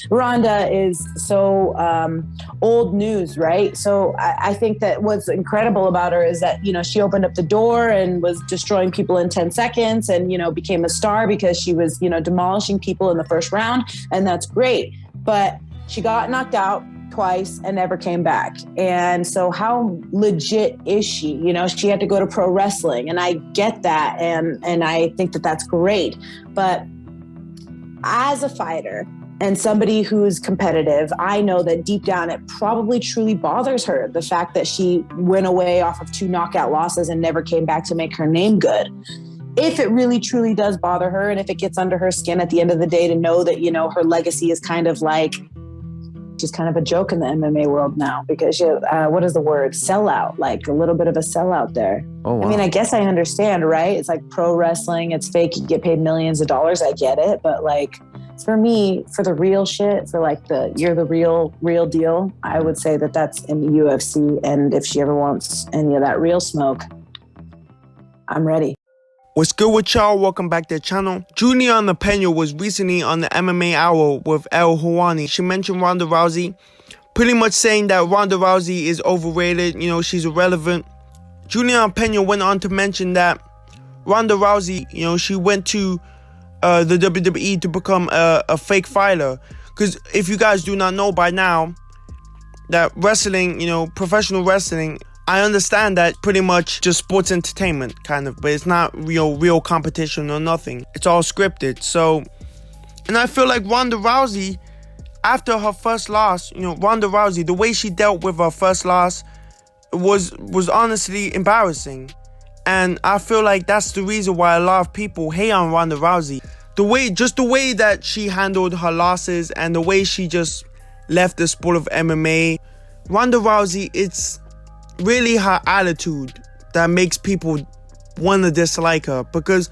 Ronda is so old news, right? So I think that what's incredible about her is that, she opened up the door and was destroying people in 10 seconds and, became a star because she was, demolishing people in the first round. And that's great. But she got knocked out twice and never came back. And so how legit is she? She had to go to pro wrestling, and I get that. And I think that that's great. But as a fighter and somebody who's competitive, I know that deep down it probably truly bothers her, the fact that she went away off of 2 knockout losses and never came back to make her name good. If it really truly does bother her, and if it gets under her skin at the end of the day to know that, her legacy is kind of like, she's kind of a joke in the MMA world now because what is the word? Sellout, like a little bit of a sellout there. Oh, wow. I mean, I guess I understand, right? It's like pro wrestling. It's fake. You get paid millions of dollars. I get it. But like for me, for the real shit, for like you're the real deal, I would say that that's in the UFC. And if she ever wants any of that real smoke, I'm ready. What's good with y'all? Welcome back to the channel. Julianna Peña was recently on the MMA Hour with El Hawani. She mentioned Ronda Rousey, pretty much saying that Ronda Rousey is overrated, she's irrelevant. Julianna Peña went on to mention that Ronda Rousey, she went to the WWE to become a fake fighter. Because if you guys do not know by now, that wrestling, professional wrestling, I understand that pretty much just sports entertainment kind of, but it's not real competition or nothing. It's all scripted. So, and I feel like Ronda Rousey, after her first loss, Ronda Rousey, the way she dealt with her first loss was honestly embarrassing. And I feel like that's the reason why a lot of people hate on Ronda Rousey. The way that she handled her losses and the way she just left the sport of MMA. Ronda Rousey, it's really her attitude that makes people want to dislike her. Because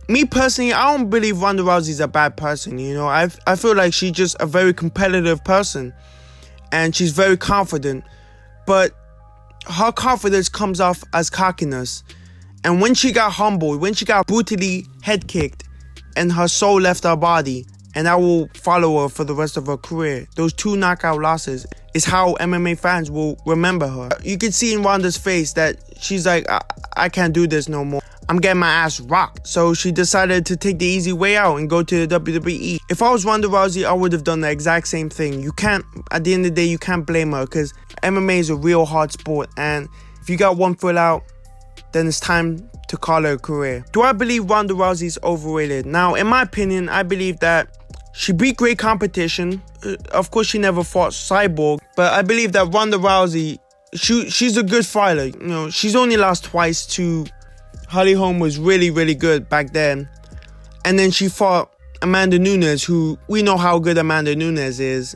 me personally, I don't believe Ronda Rousey's a bad person. I feel like she's just a very competitive person and she's very confident, but her confidence comes off as cockiness. And when she got humbled, when she got brutally head kicked and her soul left her body, and that will follow her for the rest of her career, those 2 knockout losses is how MMA fans will remember her. You can see in Ronda's face that she's like, I can't do this no more. I'm getting my ass rocked. So she decided to take the easy way out and go to the WWE. If I was Ronda Rousey, I would have done the exact same thing. You can't, at the end of the day, you can't blame her because MMA is a real hard sport. And if you got one foot out, then it's time to call her a career. Do I believe Ronda Rousey is overrated? Now, in my opinion, I believe that she beat great competition. Of course, she never fought Cyborg, but I believe that Ronda Rousey, she's a good fighter. She's only lost twice to Holly Holm, was really good back then. And then she fought Amanda Nunes, who we know how good Amanda Nunes is.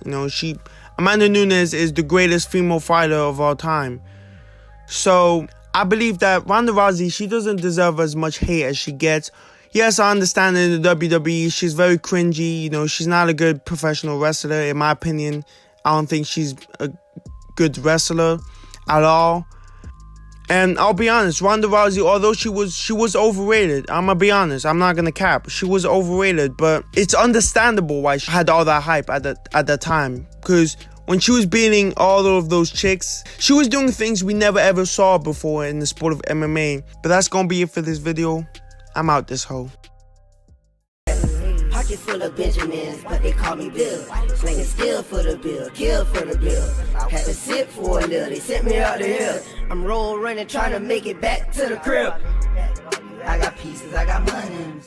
Amanda Nunes is the greatest female fighter of all time. So I believe that Ronda Rousey, she doesn't deserve as much hate as she gets. Yes, I understand in the WWE, she's very cringy. She's not a good professional wrestler, in my opinion. I don't think she's a good wrestler at all. And I'll be honest, Ronda Rousey, although she was overrated, I'm gonna be honest, I'm not gonna cap. She was overrated, but it's understandable why she had all that hype at that time. Because when she was beating all of those chicks, she was doing things we never ever saw before in the sport of MMA. But that's gonna be it for this video. I'm out this hoe. Pocket full of Benjamins, but they call me Bill. Slinging steel for the bill, kill for the bill. Had to sit for a little, they sent me out the hill. I'm roll running, trying to make it back to the crib. I got pieces, I got money.